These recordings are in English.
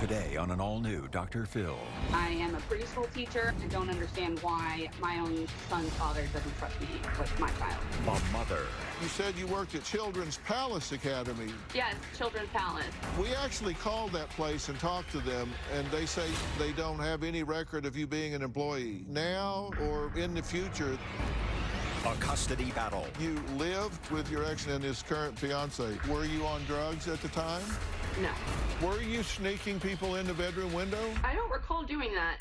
Today on an all-new Dr. Phil. I am a preschool teacher. I don't understand why my own son's father doesn't trust me with my child. A mother. You said you worked at Children's Palace Academy. Yes, Children's Palace. We actually called that place and talked to them, and they say they don't have any record of you being an employee now or in the future. A custody battle. You lived with your ex and his current fiance. Were you on drugs at the time? No. Were you sneaking people in the bedroom window? I don't recall doing that.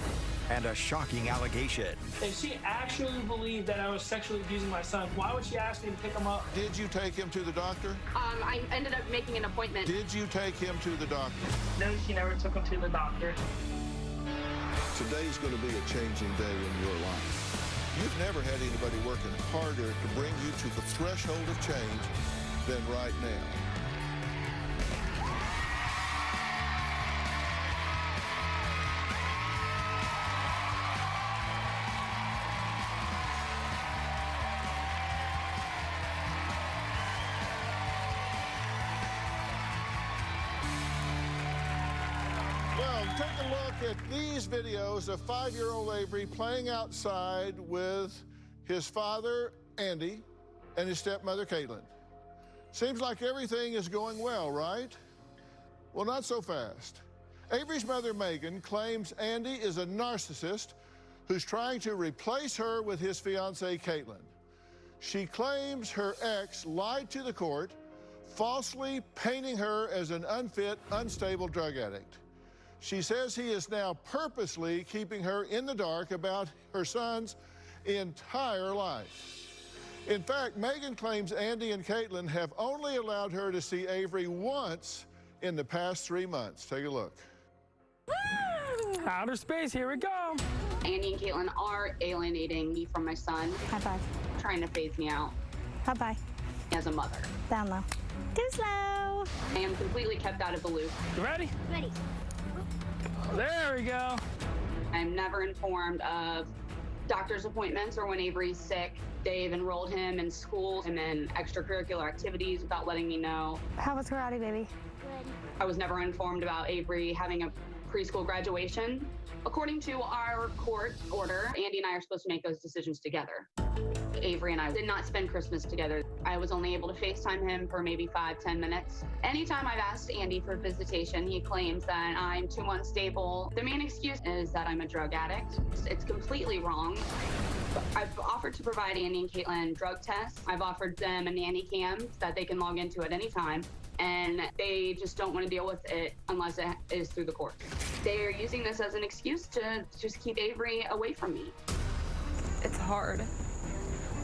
And a shocking allegation. If she actually believed that I was sexually abusing my son, why would she ask me to pick him up? Did you take him to the doctor? I ended up making an appointment. Did you take him to the doctor? No, she never took him to the doctor. Today's going to be a changing day in your life. You've never had anybody working harder to bring you to the threshold of change than right now. Well, take a look at these videos of 5-year-old Avery playing outside with his father, Andy, and his stepmother, Caitlin. Seems like everything is going well, right? Well, not so fast. Avery's mother, Megan, claims Andy is a narcissist who's trying to replace her with his fiancée, Caitlin. She claims her ex lied to the court, falsely painting her as an unfit, unstable drug addict. She says he is now purposely keeping her in the dark about her son's entire life. In fact, Megan claims Andy and Caitlin have only allowed her to see Avery once in the past 3 months. Take a look. Outer space, here we go. Andy and Caitlin are alienating me from my son, Bye-bye. trying to phase me out Bye-bye. as a mother. Down low. Too slow. I am completely kept out of the loop. You ready? Ready. There we go. I'm never informed of doctor's appointments or when Avery's sick. They've enrolled him in school and in extracurricular activities without letting me know. How was karate, baby? I was never informed about Avery having a preschool graduation. According to our court order, Andy and I are supposed to make those decisions together. Avery and I did not spend Christmas together. I was only able to FaceTime him for maybe 5-10 minutes. Anytime I've asked Andy for visitation, he claims that I'm too unstable. The main excuse is that I'm a drug addict. It's completely wrong. I've offered to provide Andy and Caitlin drug tests. I've offered them a nanny cam that they can log into at any time, and they just don't want to deal with it unless it is through the court. They are using this as an excuse to just keep Avery away from me. It's hard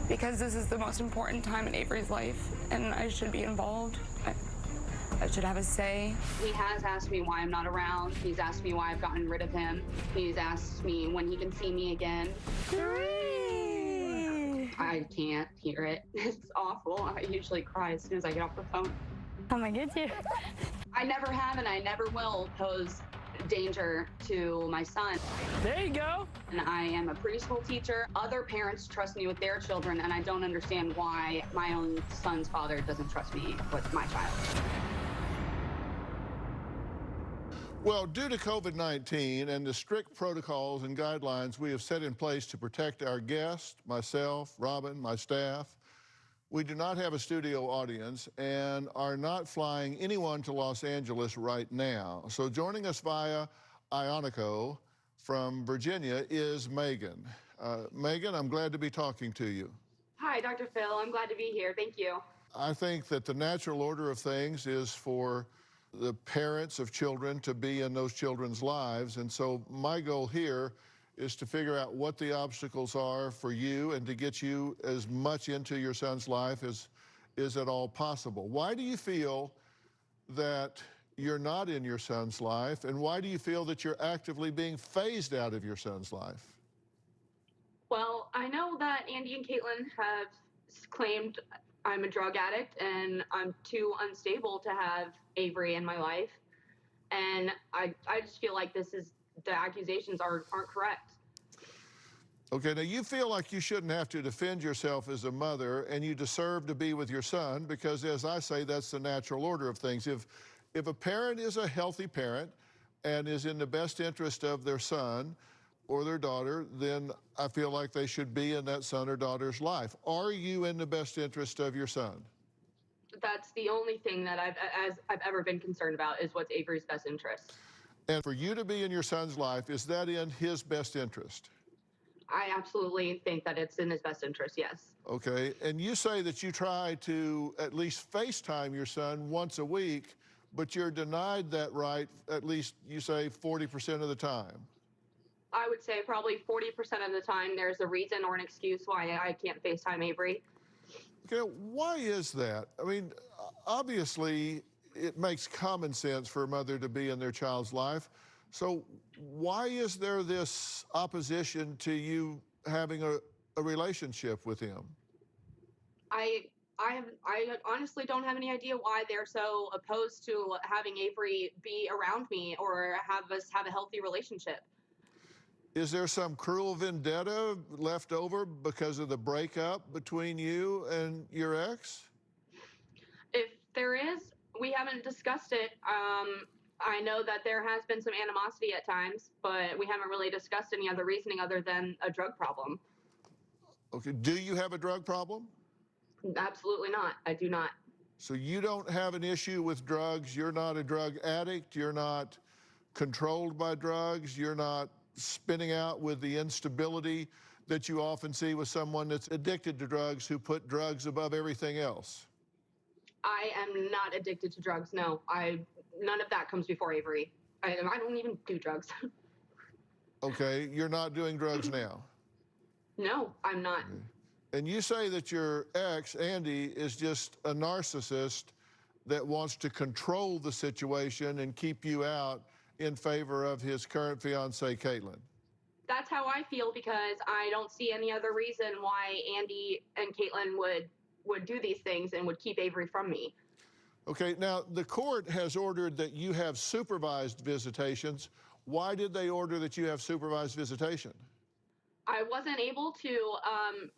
because this is the most important time in Avery's life, and I should be involved. I should have a say. He has asked me why I'm not around. He's asked me why I've gotten rid of him. He's asked me when he can see me again. I can't hear it. It's awful. I usually cry as soon as I get off the phone. I'm gonna get you. I never have and I never will pose danger to my son. There you go. And I am a preschool teacher. Other parents trust me with their children, and I don't understand why my own son's father doesn't trust me with my child. Well, due to COVID-19 and the strict protocols and guidelines we have set in place to protect our guests, myself, Robin, my staff, we do not have a studio audience and are not flying anyone to Los Angeles right now. So joining us via Ionico from Virginia is Megan. Megan, I'm glad to be talking to you. Hi, Dr. Phil. I'm glad to be here. Thank you. I think that the natural order of things is for the parents of children to be in those children's lives. And so my goal here is to figure out what the obstacles are for you and to get you as much into your son's life as is at all possible. Why do you feel that you're not in your son's life, and why do you feel that you're actively being phased out of your son's life? Well, I know that Andy and Caitlin have claimed I'm a drug addict and I'm too unstable to have Avery in my life. And I just feel like the accusations aren't correct. Okay, now you feel like you shouldn't have to defend yourself as a mother, and you deserve to be with your son because, as I say, that's the natural order of things. If a parent is a healthy parent and is in the best interest of their son or their daughter, then I feel like they should be in that son or daughter's life. Are you in the best interest of your son? That's the only thing that I've ever been concerned about, is what's Avery's best interest. And for you to be in your son's life, is that in his best interest? I absolutely think that it's in his best interest, yes. Okay, and you say that you try to at least FaceTime your son once a week, but you're denied that right at least, you say, 40% of the time. I would say probably 40% of the time there's a reason or an excuse why I can't FaceTime Avery. Okay, why is that? I mean, obviously, it makes common sense for a mother to be in their child's life. So why is there this opposition to you having a relationship with him? I honestly don't have any idea why they're so opposed to having Avery be around me or have us have a healthy relationship. Is there some cruel vendetta left over because of the breakup between you and your ex? If there is, we haven't discussed it. I know that there has been some animosity at times, but we haven't really discussed any other reasoning other than a drug problem. Okay, do you have a drug problem? Absolutely not. I do not. So you don't have an issue with drugs, you're not a drug addict, you're not controlled by drugs, you're not spinning out with the instability that you often see with someone that's addicted to drugs who put drugs above everything else. I am not addicted to drugs, no. None of that comes before Avery. I don't even do drugs. Okay, you're not doing drugs now? No, I'm not. Okay. And you say that your ex, Andy, is just a narcissist that wants to control the situation and keep you out in favor of his current fiancee, Caitlin. That's how I feel, because I don't see any other reason why Andy and Caitlin would do these things and would keep Avery from me. Okay, now the court has ordered that you have supervised visitations. Why did they order that you have supervised visitation? I wasn't able to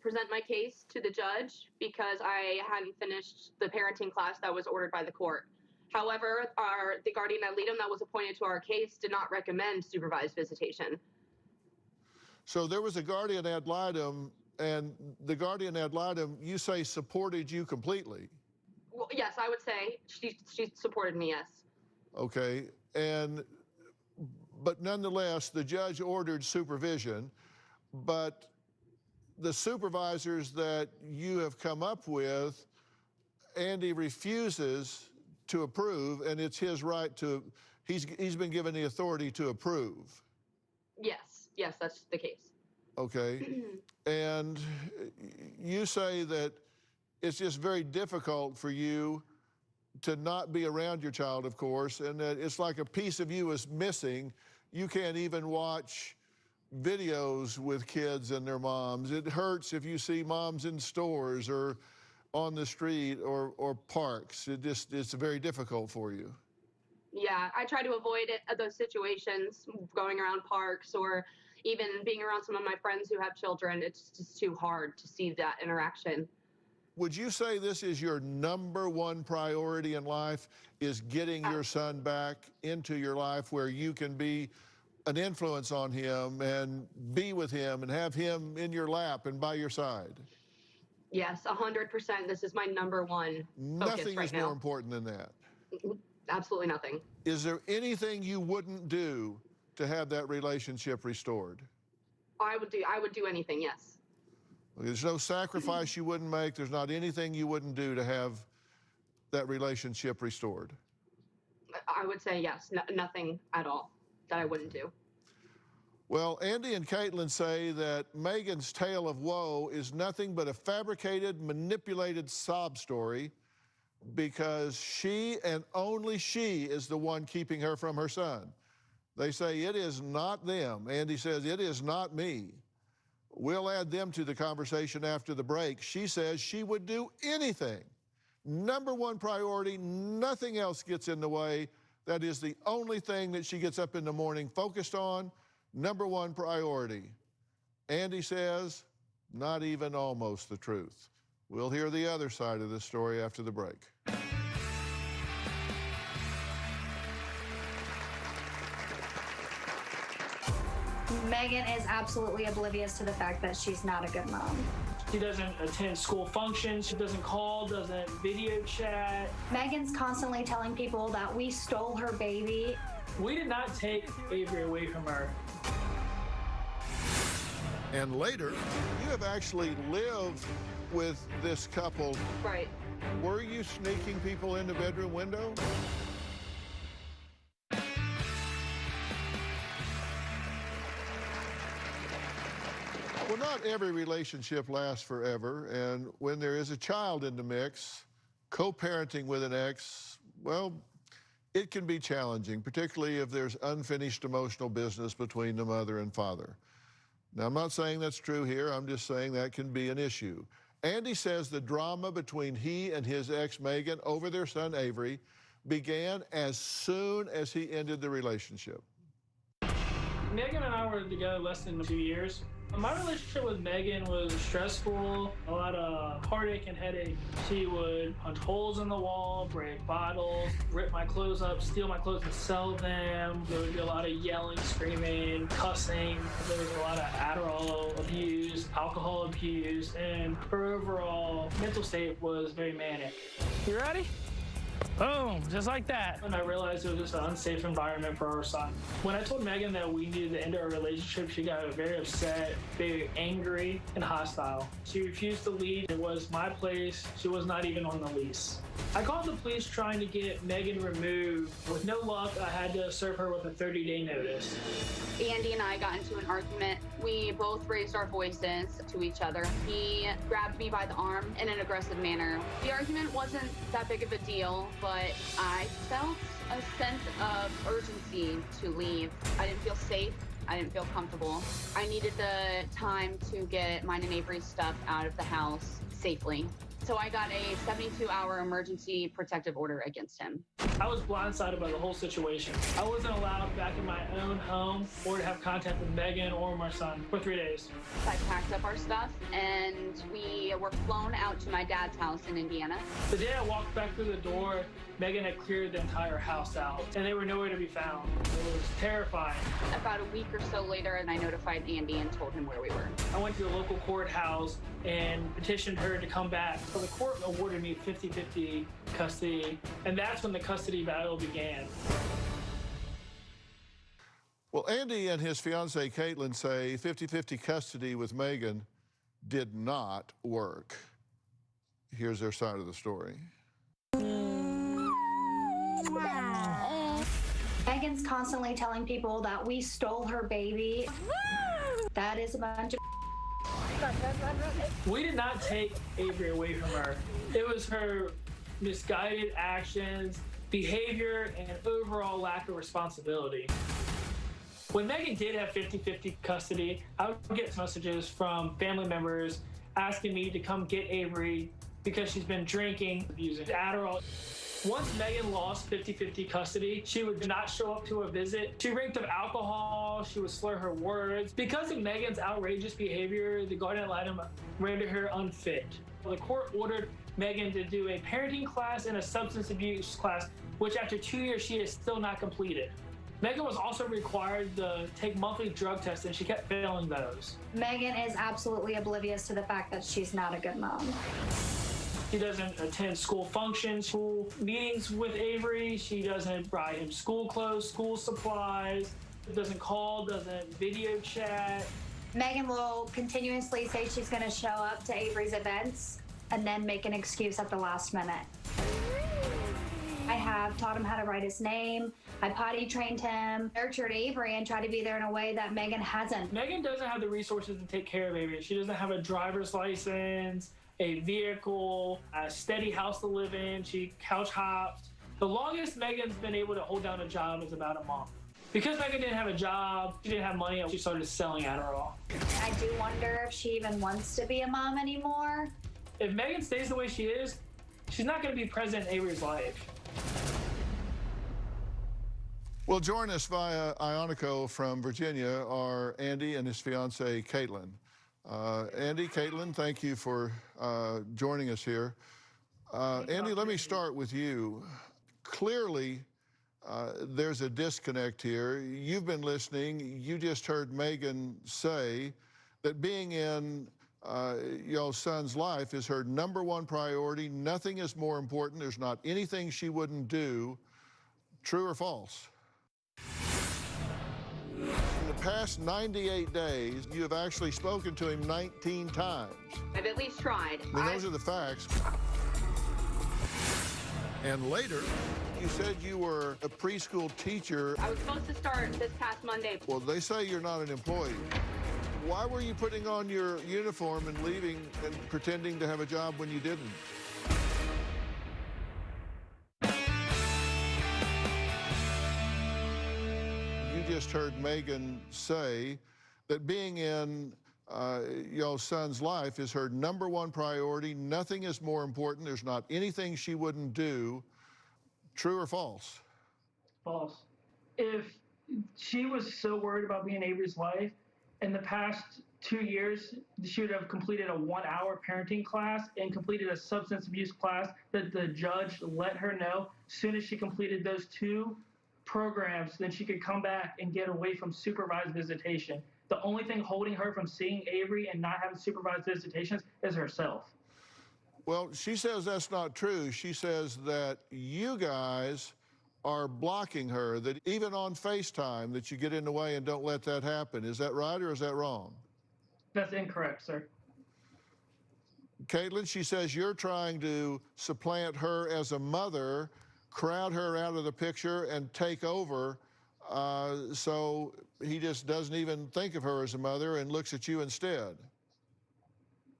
present my case to the judge because I hadn't finished the parenting class that was ordered by the court. However, the guardian ad litem that was appointed to our case did not recommend supervised visitation. So there was a guardian ad litem, and the guardian ad litem, you say, supported you completely. Well, yes, I would say she supported me, yes. Okay, but nonetheless, the judge ordered supervision, but the supervisors that you have come up with, Andy refuses to approve, and it's his right to, he's been given the authority to approve. Yes, that's the case. Okay, and you say that it's just very difficult for you to not be around your child, of course, and that it's like a piece of you is missing. You can't even watch videos with kids and their moms. It hurts if you see moms in stores or on the street or parks. It's very difficult for you. Yeah, I try to avoid those situations, going around parks or even being around some of my friends who have children. It's just too hard to see that interaction. Would you say this is your #1 priority in life, is getting your son back into your life where you can be an influence on him and be with him and have him in your lap and by your side? Yes, 100%. This is my #1 focus Nothing right is now. more important than that. Absolutely nothing. Is there anything you wouldn't do to have that relationship restored? I would do anything, yes. There's no sacrifice you wouldn't make. There's not anything you wouldn't do to have that relationship restored. I would say yes, nothing at all that I wouldn't do. Well, Andy and Caitlin say that Megan's tale of woe is nothing but a fabricated, manipulated sob story because she and only she is the one keeping her from her son. They say it is not them. Andy says it is not me. We'll add them to the conversation after the break. She says she would do anything. #1 priority, nothing else gets in the way. That is the only thing that she gets up in the morning focused on. #1 priority. Andy says, not even almost the truth. We'll hear the other side of this story after the break. Megan is absolutely oblivious to the fact that she's not a good mom. She doesn't attend school functions. She doesn't call, doesn't video chat. Megan's constantly telling people that we stole her baby. We did not take Avery away from her. And later, you have actually lived with this couple. Right. Were you sneaking people in the bedroom window? Well, not every relationship lasts forever, and when there is a child in the mix, co-parenting with an ex, well, it can be challenging, particularly if there's unfinished emotional business between the mother and father. Now, I'm not saying that's true here. I'm just saying that can be an issue. Andy says the drama between he and his ex, Megan, over their son, Avery, began as soon as he ended the relationship. Megan and I were together less than 2 years. My relationship with Megan was stressful, a lot of heartache and headache. She would punch holes in the wall, break bottles, rip my clothes up, steal my clothes and sell them. There would be a lot of yelling, screaming, cussing. There was a lot of Adderall abuse, alcohol abuse, and her overall mental state was very manic. You ready? Boom, just like that. And I realized it was just an unsafe environment for our son. When I told Megan that we needed to end our relationship, she got very upset, very angry, and hostile. She refused to leave. It was my place. She was not even on the lease. I called the police trying to get Megan removed. With no luck, I had to serve her with a 30-day notice. Andy and I got into an argument. We both raised our voices to each other. He grabbed me by the arm in an aggressive manner. The argument wasn't that big of a deal, but I felt a sense of urgency to leave. I didn't feel safe. I didn't feel comfortable. I needed the time to get mine and Avery's stuff out of the house safely. So I got a 72-hour emergency protective order against him. I was blindsided by the whole situation. I wasn't allowed back in my own home or to have contact with Megan or my son for 3 days. I packed up our stuff and we were flown out to my dad's house in Indiana. The day I walked back through the door, Megan had cleared the entire house out and they were nowhere to be found. It was terrifying. About a week or so later, and I notified Andy and told him where we were. I went to the local courthouse and petitioned her to come back. So the court awarded me 50-50 custody, and that's when the custody battle began. Well, Andy and his fiancée, Caitlin, say 50-50 custody with Megan did not work. Here's their side of the story. Megan's constantly telling people that we stole her baby. That is a bunch of We did not take Avery away from her. It was her misguided actions, behavior, and overall lack of responsibility. When Megan did have 50-50 custody, I would get messages from family members asking me to come get Avery because she's been drinking, using Adderall. Once Megan lost 50-50 custody, she would not show up to a visit. She reeked of alcohol. She would slur her words. Because of Megan's outrageous behavior, the guardian ad litem rendered her unfit. The court ordered Megan to do a parenting class and a substance abuse class, which after 2 years, she has still not completed. Megan was also required to take monthly drug tests, and she kept failing those. Megan is absolutely oblivious to the fact that she's not a good mom. She doesn't attend school functions, school meetings with Avery. She doesn't buy him school clothes, school supplies. Doesn't call, doesn't video chat. Megan will continuously say she's going to show up to Avery's events and then make an excuse at the last minute. I have taught him how to write his name. I potty trained him, nurtured Avery, and tried to be there in a way that Megan hasn't. Megan doesn't have the resources to take care of Avery. She doesn't have a driver's license, a vehicle, a steady house to live in. She couch hops. The longest Megan's been able to hold down a job is about a month. Because Megan didn't have a job, she didn't have money, she started selling Adderall. I do wonder if she even wants to be a mom anymore. If Megan stays the way she is, she's not going to be present in Avery's life. Well, join us via Ionico from Virginia are Andy and his fiancée, Caitlin. Andy, Caitlin, thank you for joining us here. Andy, let me start with you. Clearly, there's a disconnect here. You've been listening. You just heard Megan say that being in your son's life is her #1 priority. Nothing is more important. There's not anything she wouldn't do. True or false? In the past 98 days, you have actually spoken to him 19 times. I've at least tried. And those are the facts. And later, you said you were a preschool teacher. I was supposed to start this past Monday. Well, they say you're not an employee. Why were you putting on your uniform and leaving and pretending to have a job when you didn't? You just heard Megan say that being in your son's life is her #1 priority. Nothing is more important. There's not anything she wouldn't do. True or false? False. If she was so worried about being Avery's wife, in the past 2 years, she would have completed a 1-hour parenting class and completed a substance abuse class that the judge let her know. As soon as she completed those 2 programs, then she could come back and get away from supervised visitation. The only thing holding her from seeing Avery and not having supervised visitations is herself. Well, she says that's not true. She says that you guys are blocking her, that even on FaceTime, that you get in the way and don't let that happen. Is that right or is that wrong? That's incorrect, sir. Caitlin, she says you're trying to supplant her as a mother, crowd her out of the picture, and take over, so he just doesn't even think of her as a mother and looks at you instead.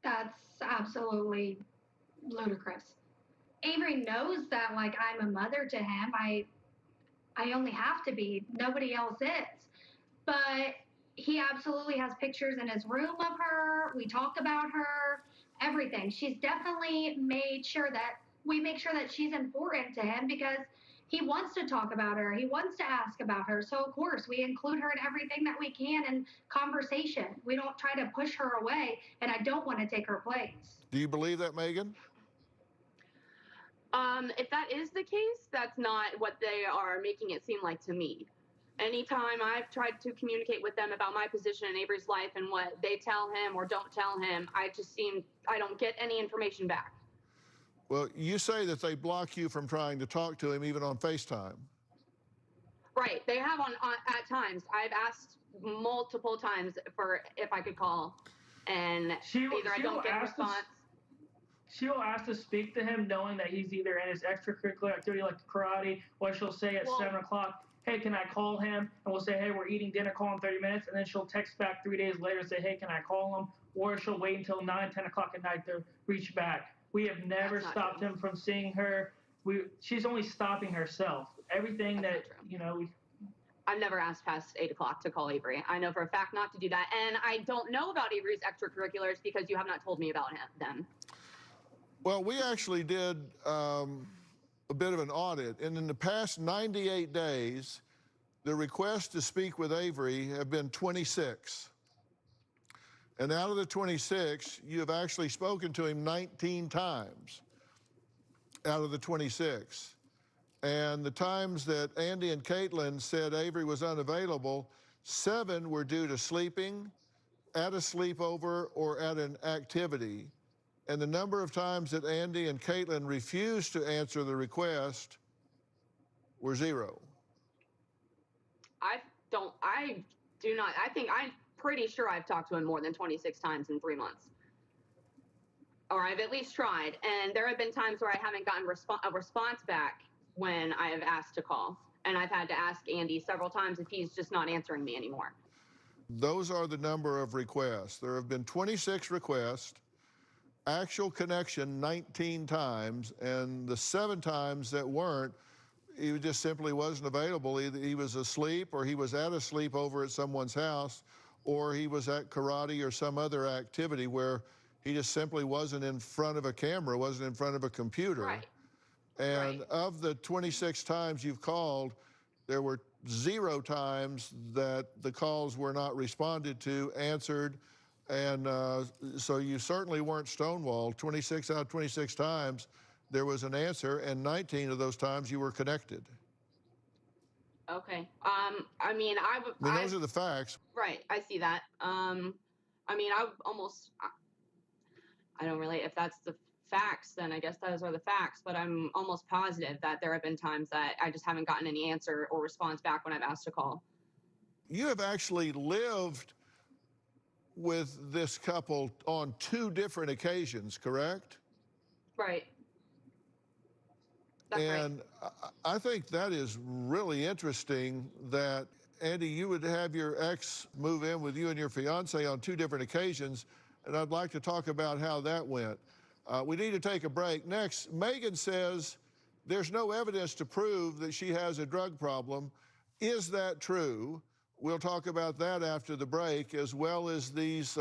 That's absolutely ludicrous. Avery knows that, like, I'm a mother to him. I only have to be. Nobody else is. But he absolutely has pictures in his room of her. We talk about her, everything. She's definitely made sure that we make sure that she's important to him because he wants to talk about her. He wants to ask about her. So, of course, we include her in everything that we can in conversation. We don't try to push her away, and I don't want to take her place. Do you believe that, Megan? If that is the case, that's not what they are making it seem like to me. Anytime I've tried to communicate with them about my position in Avery's life and what they tell him or don't tell him, I don't get any information back. Well, you say that they block you from trying to talk to him even on FaceTime. Right. They have at times. I've asked multiple times for if I could call, and either I don't get a response. She'll ask to speak to him knowing that he's either in his extracurricular activity like karate, or she'll say at 7 o'clock, hey, can I call him? And we'll say, hey, we're eating dinner, call in 30 minutes. And then she'll text back 3 days later and say, hey, can I call him? Or she'll wait until 9, 10 o'clock at night to reach back. We have never stopped him from seeing her. She's only stopping herself. Everything I've never asked past 8 o'clock to call Avery. I know for a fact not to do that. And I don't know about Avery's extracurriculars because you have not told me about them. Well, we actually did a bit of an audit, and in the past 98 days, the requests to speak with Avery have been 26. And out of the 26, you have actually spoken to him 19 times out of the 26. And the times that Andy and Caitlin said Avery was unavailable, 7 were due to sleeping, at a sleepover, or at an activity. And the number of times that Andy and Caitlin refused to answer the request were 0. I'm pretty sure I've talked to him more than 26 times in 3 months. Or I've at least tried. And there have been times where I haven't gotten a response back when I have asked to call. And I've had to ask Andy several times if he's just not answering me anymore. Those are the number of requests. There have been 26 requests, actual connection 19 times, and the 7 times that weren't, he just simply wasn't available. Either he was asleep, or he was at a sleepover at someone's house, or he was at karate or some other activity where he just simply wasn't in front of a camera, wasn't in front of a computer. Right. And of the 26 times you've called, there were 0 times that the calls were not responded to, answered, and so you certainly weren't stonewalled. 26 out of 26 times there was an answer, and 19 of those times you were connected. Okay. I mean, those are the facts. right. I see that. I mean, I don't really, if that's the facts, then I guess those are the facts, but I'm almost positive that there have been times that I just haven't gotten any answer or response back when I've asked to call. You have actually lived with this couple on 2 different occasions, correct? Right. That's And right. I think that is really interesting that, Andy, you would have your ex move in with you and your fiance on 2 different occasions, and I'd like to talk about how that went. We need to take a break. Next, Megan says there's no evidence to prove that she has a drug problem. Is that true? We'll talk about that after the break, as well as these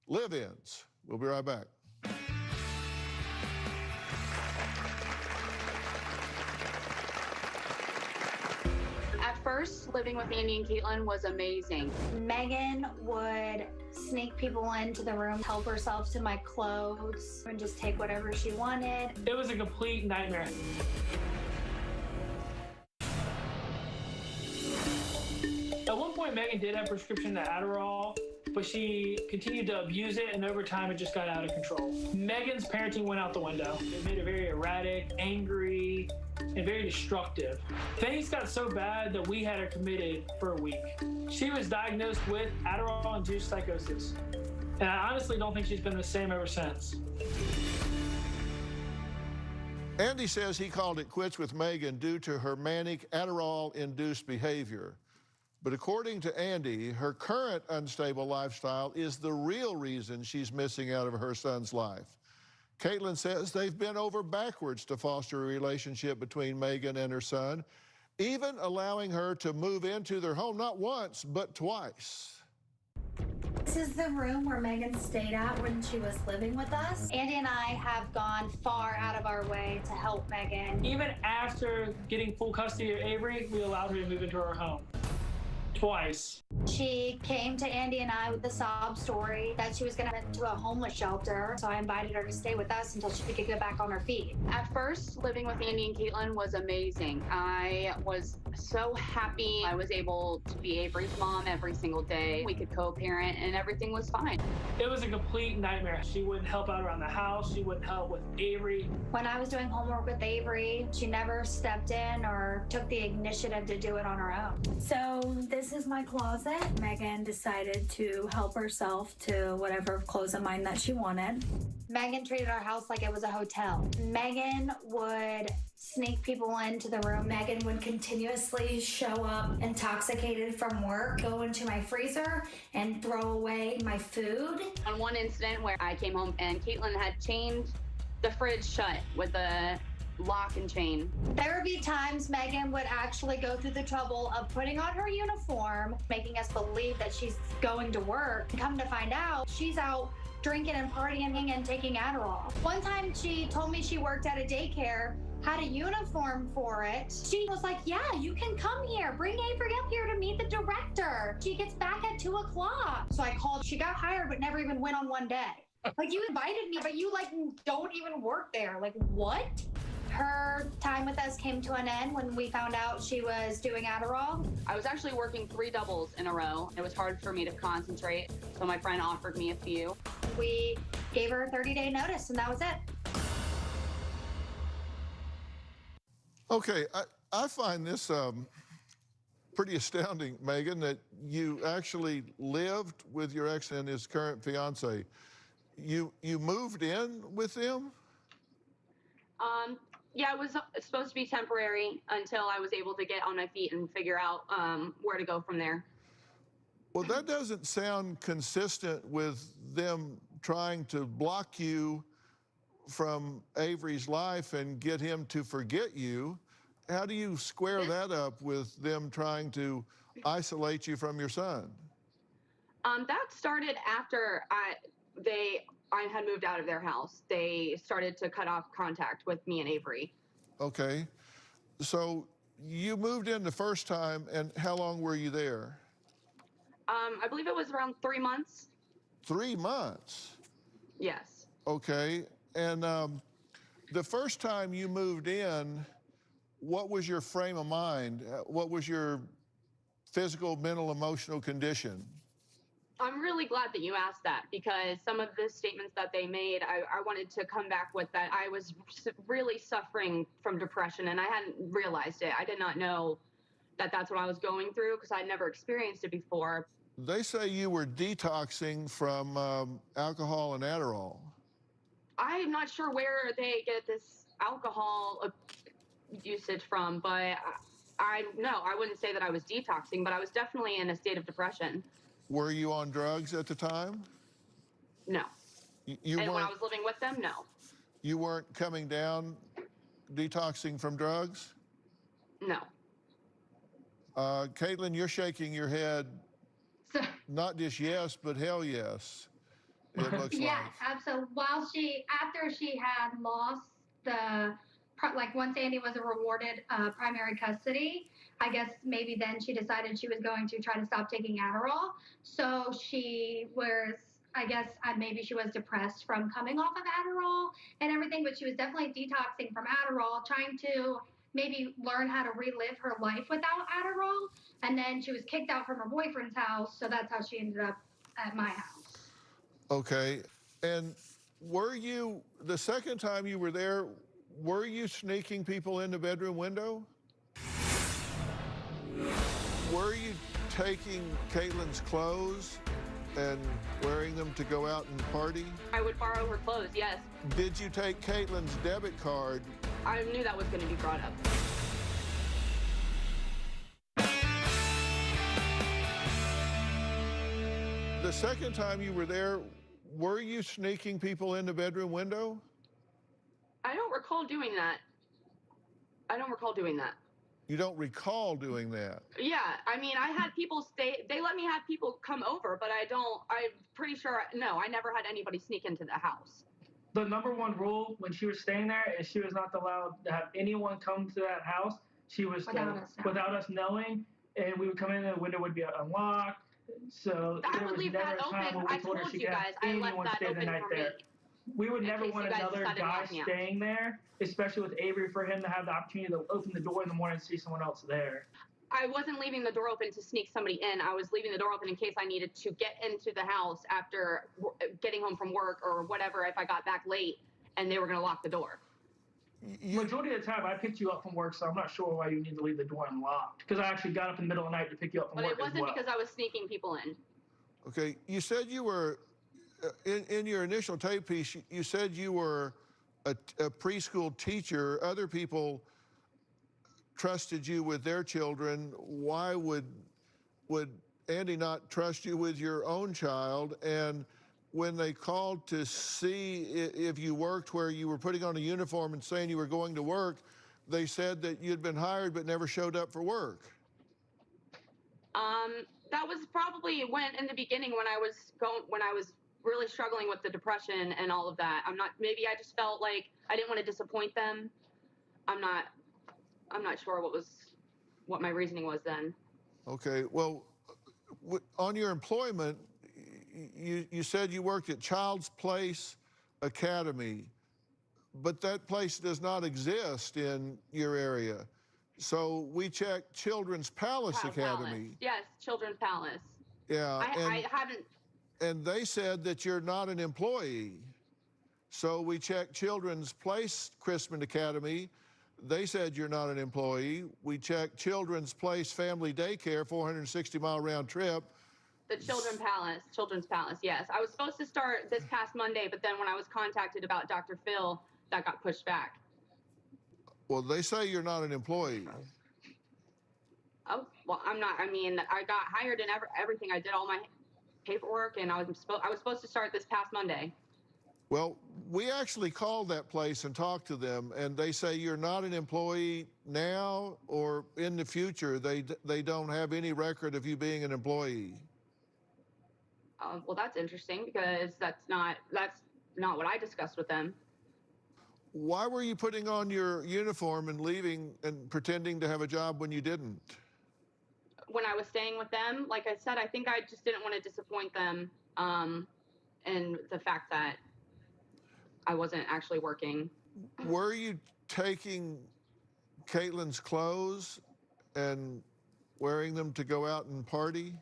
live-ins. We'll be right back. At first, living with Andy and Caitlin was amazing. Megan would sneak people into the room, help herself to my clothes, and just take whatever she wanted. It was a complete nightmare. At one point, Megan did have prescription to Adderall, but she continued to abuse it, and over time, it just got out of control. Megan's parenting went out the window. It made her very erratic, angry, and very destructive. Things got so bad that we had her committed for a week. She was diagnosed with Adderall-induced psychosis, and I honestly don't think she's been the same ever since. Andy says he called it quits with Megan due to her manic Adderall-induced behavior. But according to Andy, her current unstable lifestyle is the real reason she's missing out of her son's life. Caitlin says they've bent over backwards to foster a relationship between Megan and her son, even allowing her to move into their home not once, but twice. This is the room where Megan stayed at when she was living with us. Andy and I have gone far out of our way to help Megan. Even after getting full custody of Avery, we allowed her to move into our home. Twice. She came to Andy and I with the sob story that she was going to rent to a homeless shelter. So I invited her to stay with us until she could get back on her feet. At first, living with Andy and Caitlin was amazing. I was so happy I was able to be Avery's mom every single day. We could co-parent and everything was fine. It was a complete nightmare. She wouldn't help out around the house. She wouldn't help with Avery. When I was doing homework with Avery, she never stepped in or took the initiative to do it on her own. So this is my closet. Megan decided to help herself to whatever clothes of mine that she wanted. Megan treated our house like it was a hotel. Megan would sneak people into the room. Megan would continuously show up intoxicated from work, go into my freezer and throw away my food. On one incident where I came home and Caitlin had chained the fridge shut with a lock and chain. There would be times Megan would actually go through the trouble of putting on her uniform, making us believe that she's going to work. Come to find out, she's out drinking and partying and taking Adderall. One time she told me she worked at a daycare, had a uniform for it. She was like, yeah, you can come here. Bring Avery up here to meet the director. She gets back at 2 o'clock. So I called. She got hired, but never even went on one day. Like, you invited me, but you, like, don't even work there. Like, what? Her time with us came to an end when we found out she was doing Adderall. I was actually working 3 doubles in a row. It was hard for me to concentrate, so my friend offered me a few. We gave her a 30-day notice, and that was it. Okay, I find this pretty astounding, Megan, that you actually lived with your ex and his current fiance. You moved in with them? Yeah, it was supposed to be temporary until I was able to get on my feet and figure out where to go from there. Well, that doesn't sound consistent with them trying to block you from Avery's life and get him to forget you. How do you square that up with them trying to isolate you from your son? That started after I had moved out of their house. They started to cut off contact with me and Avery. Okay. So you moved in the first time, and how long were you there? I believe it was around 3 months. 3 months? Yes. Okay. And the first time you moved in, what was your frame of mind? What was your physical, mental, emotional condition? I'm really glad that you asked that, because some of the statements that they made, I wanted to come back with that I was really suffering from depression, and I hadn't realized it. I did not know that that's what I was going through, because I'd never experienced it before. They say you were detoxing from alcohol and Adderall. I'm not sure where they get this alcohol usage from, but I wouldn't say that I was detoxing, but I was definitely in a state of depression. Were you on drugs at the time? No. You And when I weren't, was living with them, no. you weren't coming down detoxing from drugs? No. Caitlin, you're shaking your head, So, not just yes, but hell yes, it looks yes, like. absolutely. After she had lost like once Andy was awarded primary custody, I guess maybe then she decided she was going to try to stop taking Adderall. So she was, I guess maybe she was depressed from coming off of Adderall and everything, but she was definitely detoxing from Adderall, trying to maybe learn how to relive her life without Adderall. And then she was kicked out from her boyfriend's house, so that's how she ended up at my house. Okay, and were you, the second time you were there, were you sneaking people in the bedroom window? Were you taking Caitlin's clothes and wearing them to go out and party? I would borrow her clothes, yes. Did you take Caitlin's debit card? I knew that was going to be brought up. The second time you were there, were you sneaking people in the bedroom window? I don't recall doing that. I don't recall doing that. You don't recall doing that? Yeah, I mean, I had people stay, they let me have people come over, but I'm pretty sure, no, I never had anybody sneak into the house. The number one rule when she was staying there is she was not allowed to have anyone come to that house. She was without us knowing, and we would come in and the window would be unlocked. So I there would was leave never that a time open. when we I told her told she you could have guys, I left anyone that stay the open night for me. there. We would In never case want you guys another decided to guy lock me out. staying there, especially with Avery, for him to have the opportunity to open the door in the morning and see someone else there. I wasn't leaving the door open to sneak somebody in. I was leaving the door open in case I needed to get into the house after getting home from work or whatever, if I got back late and they were going to lock the door. Majority of the time, I picked you up from work, so I'm not sure why you need to leave the door unlocked. Because I actually got up in the middle of the night to pick you up from But work it wasn't as well. because I was sneaking people in. Okay, you said you were, in your initial tape piece, you said you were a preschool teacher. Other people trusted you with their children. Why would Andy not trust you with your own child? And when they called to see if you worked, where you were putting on a uniform and saying you were going to work, they said that you'd been hired but never showed up for work. That was probably in the beginning when I was really struggling with the depression and all of that. Maybe I just felt like I didn't want to disappoint them. I'm not sure what my reasoning was then. Okay, well, on your employment, you said you worked at Child's Place Academy, but that place does not exist in your area. So we checked Children's Palace Academy. Palace. Yes, Children's Palace. Yeah, I haven't. And they said that you're not an employee. So we checked Children's Place Christmas Academy. They said you're not an employee. We checked Children's Place Family Daycare, 460-mile round trip. The Children's Palace, yes. I was supposed to start this past Monday, but then when I was contacted about Dr. Phil, that got pushed back. Well, they say you're not an employee. Oh, well, I'm not. I mean, I got hired and everything. I did all my paperwork, and I was supposed to start this past Monday. Well, we actually called that place and talked to them, and they say you're not an employee now or in the future. They don't have any record of you being an employee. Well, that's interesting because that's not what I discussed with them. Why were you putting on your uniform and leaving and pretending to have a job when you didn't? When I was staying with them, like I said, I think I just didn't want to disappoint them, and the fact that I wasn't actually working. Were you taking Caitlin's clothes and wearing them to go out and party?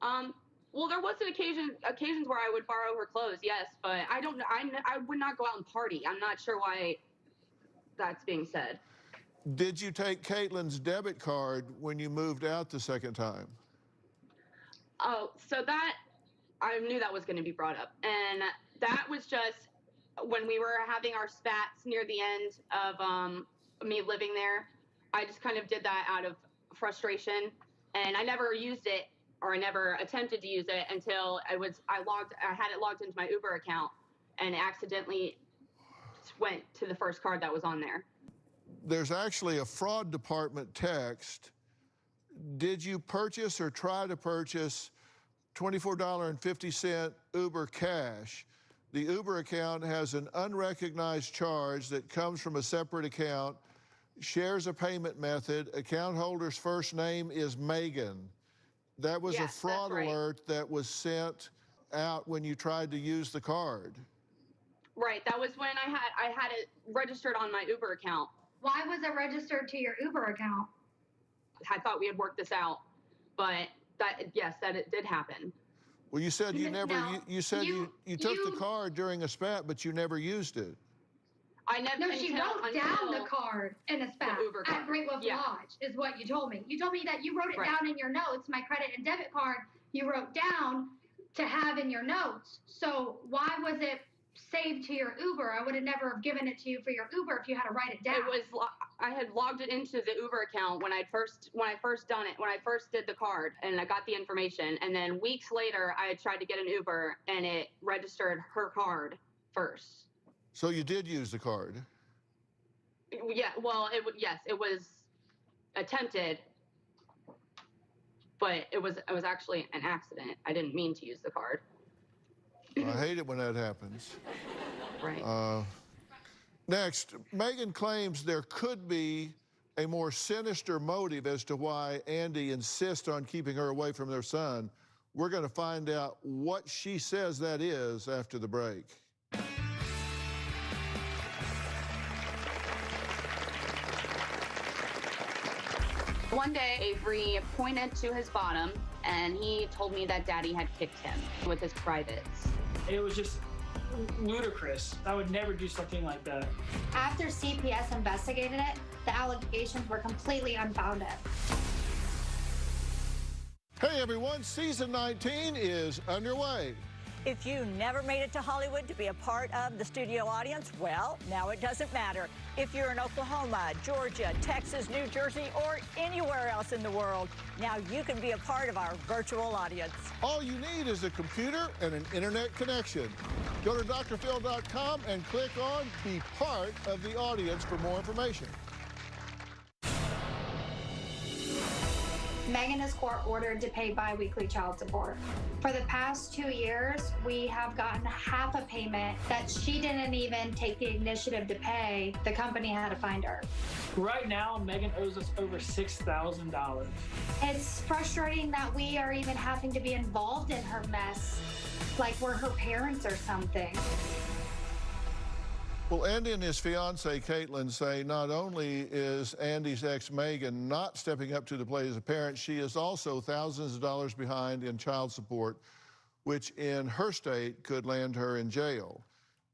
Well, there was occasions where I would borrow her clothes, yes, but I would not go out and party. I'm not sure why that's being said. Did you take Caitlin's debit card when you moved out the second time? Oh, so that, I knew that was going to be brought up. And that was just when we were having our spats near the end of me living there. I just kind of did that out of frustration, and I never used it, or I never attempted to use it until I had it logged into my Uber account and accidentally went to the first card that was on there. There's actually a fraud department text. Did you purchase or try to purchase $24.50 Uber cash? The Uber account has an unrecognized charge that comes from a separate account, shares a payment method. Account holder's first name is Megan. That was a fraud alert that was sent out when you tried to use the card. Right, that was when I had it registered on my Uber account. Why was it registered to your Uber account? I thought we had worked this out, but yes, it did happen. Well, you said you never, No, you said you took the card during a spat, but you never used it. I never. No, she wrote down the card in a spat Uber card. at Great Wolf Lodge, is what you told me. You told me that you wrote it down in your notes, my credit and debit card, you wrote down to have in your notes. So why was it saved to your Uber? I would have never have given it to you for your Uber if you had to write it down. I had logged it into the Uber account when I first did the card, and I got the information, and then weeks later I had tried to get an Uber and it registered her card first. So you did use the card? Yeah, well, yes, it was attempted, but it was actually an accident. I didn't mean to use the card. I hate it when that happens. Right. Next, Megan claims there could be a more sinister motive as to why Andy insists on keeping her away from their son. We're going to find out what she says that is after the break. One day, Avery pointed to his bottom, and he told me that Daddy had kicked him with his privates. It was just ludicrous. I would never do something like that. After CPS investigated it, the allegations were completely unfounded. Hey everyone, season 19 is underway. If you never made it to Hollywood to be a part of the studio audience, well, now it doesn't matter. If you're in Oklahoma, Georgia, Texas, New Jersey, or anywhere else in the world, now you can be a part of our virtual audience. All you need is a computer and an internet connection. Go to drphil.com and click on Be Part of the Audience for more information. Megan is court-ordered to pay bi-weekly child support. For the past 2 years, we have gotten half a payment that she didn't even take the initiative to pay. The company had to find her. Right now, Megan owes us over $6,000. It's frustrating that we are even having to be involved in her mess, like we're her parents or something. Well, Andy and his fiancée, Caitlin, say not only is Andy's ex, Megan, not stepping up to the plate as a parent, she is also thousands of dollars behind in child support, which in her state could land her in jail.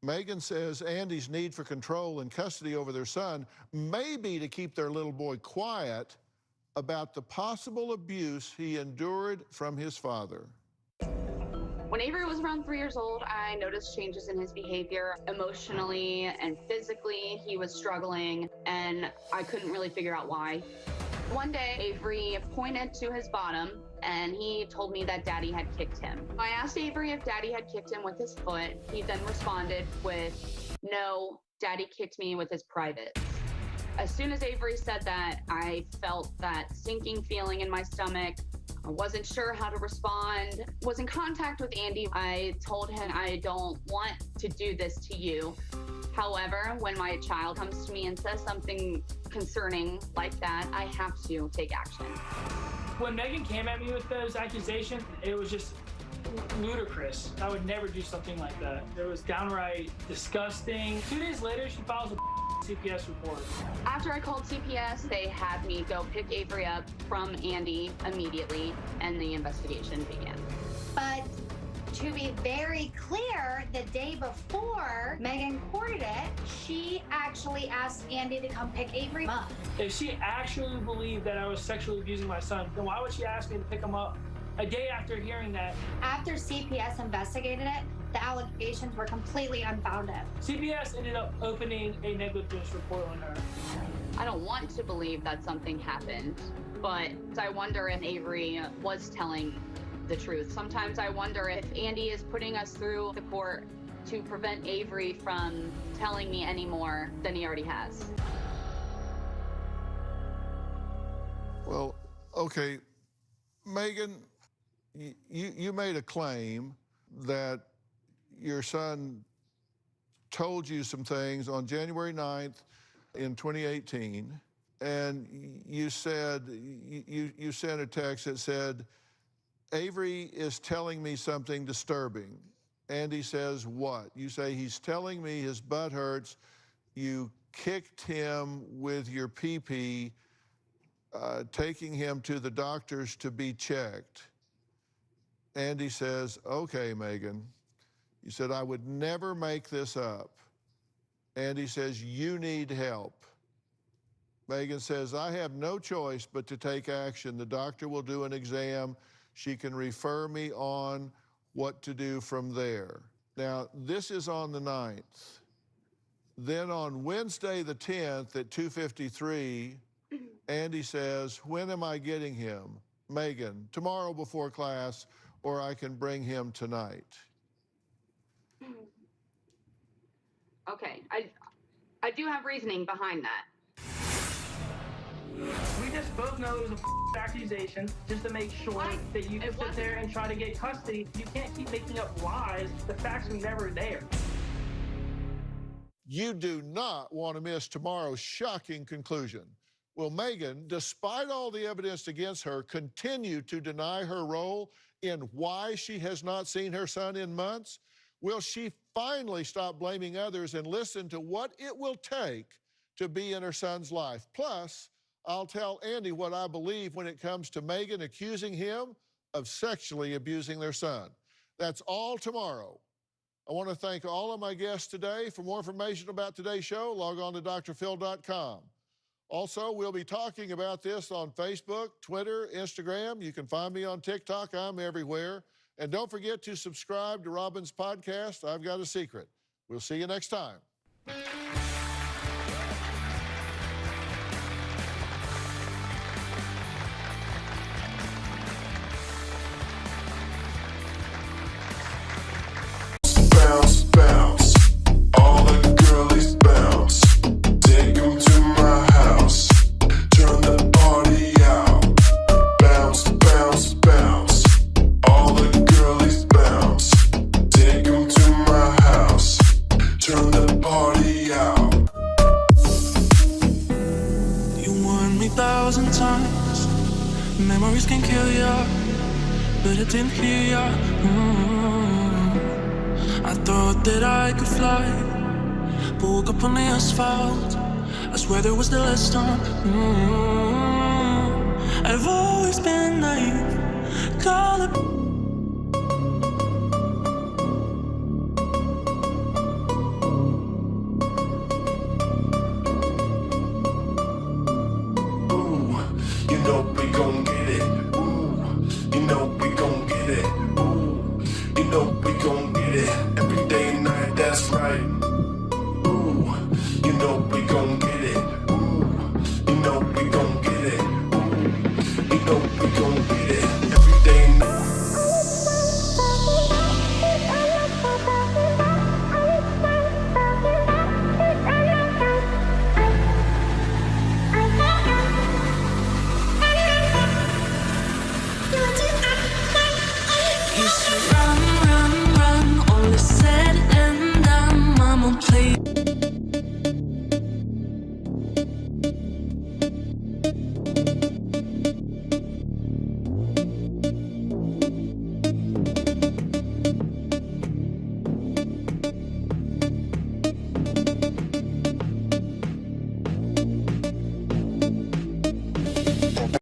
Megan says Andy's need for control and custody over their son may be to keep their little boy quiet about the possible abuse he endured from his father. When Avery was around 3 years old, I noticed changes in his behavior. Emotionally and physically, he was struggling, and I couldn't really figure out why. One day, Avery pointed to his bottom, and he told me that Daddy had kicked him. I asked Avery if Daddy had kicked him with his foot. He then responded with, "No, Daddy kicked me with his privates." As soon as Avery said that, I felt that sinking feeling in my stomach. I wasn't sure how to respond. Was in contact with Andy. I told him I don't want to do this to you. However, when my child comes to me and says something concerning like that, I have to take action. When Megan came at me with those accusations, it was just ludicrous. I would never do something like that. It was downright disgusting. 2 days later, she files a CPS report. After I called CPS, they had me go pick Avery up from Andy immediately, and the investigation began. But to be very clear, the day before Megan courted it, she actually asked Andy to come pick Avery up. If she actually believed that I was sexually abusing my son, then why would she ask me to pick him up a day after hearing that? After CPS investigated it, the allegations were completely unfounded. CPS ended up opening a negligence report on her. I don't want to believe that something happened, but I wonder if Avery was telling the truth. Sometimes I wonder if Andy is putting us through the court to prevent Avery from telling me any more than he already has. Well, okay, Megan, you made a claim that your son told you some things on January 9th in 2018, and you said, you sent a text that said, Avery is telling me something disturbing. Andy says, what? You say, he's telling me his butt hurts. You kicked him with your pee-pee, taking him to the doctors to be checked. Andy says, okay, Megan. You said, I would never make this up. Andy says, you need help. Megan says, I have no choice but to take action. The doctor will do an exam. She can refer me on what to do from there. Now, this is on the 9th. Then on Wednesday the 10th at 2:53, Andy says, when am I getting him? Megan, tomorrow before class, or I can bring him tonight. Okay, I do have reasoning behind that. We just both know it was a accusation just to make sure that you can sit there and try to get custody. You can't keep making up lies. The facts were never there. You do not want to miss tomorrow's shocking conclusion. Will Megan, despite all the evidence against her, continue to deny her role in why she has not seen her son in months? Will she finally stop blaming others and listen to what it will take to be in her son's life? Plus, I'll tell Andy what I believe when it comes to Megan accusing him of sexually abusing their son. That's all tomorrow. I want to thank all of my guests today. For more information about today's show, log on to drphil.com. Also, we'll be talking about this on Facebook, Twitter, Instagram. You can find me on TikTok. I'm everywhere. And don't forget to subscribe to Robin's podcast, I've Got a Secret. We'll see you next time. Bounce, bounce, all the girlies bounce. Take 'em to my house, turn the party out. Bounce, bounce, bounce, all the girlies bounce. Take 'em to my house, turn the party out. You won me 1,000 times, memories can kill ya, but it didn't hear ya. I thought that I could fly, but woke up on the asphalt. I swear there was the last time. I've always been naive,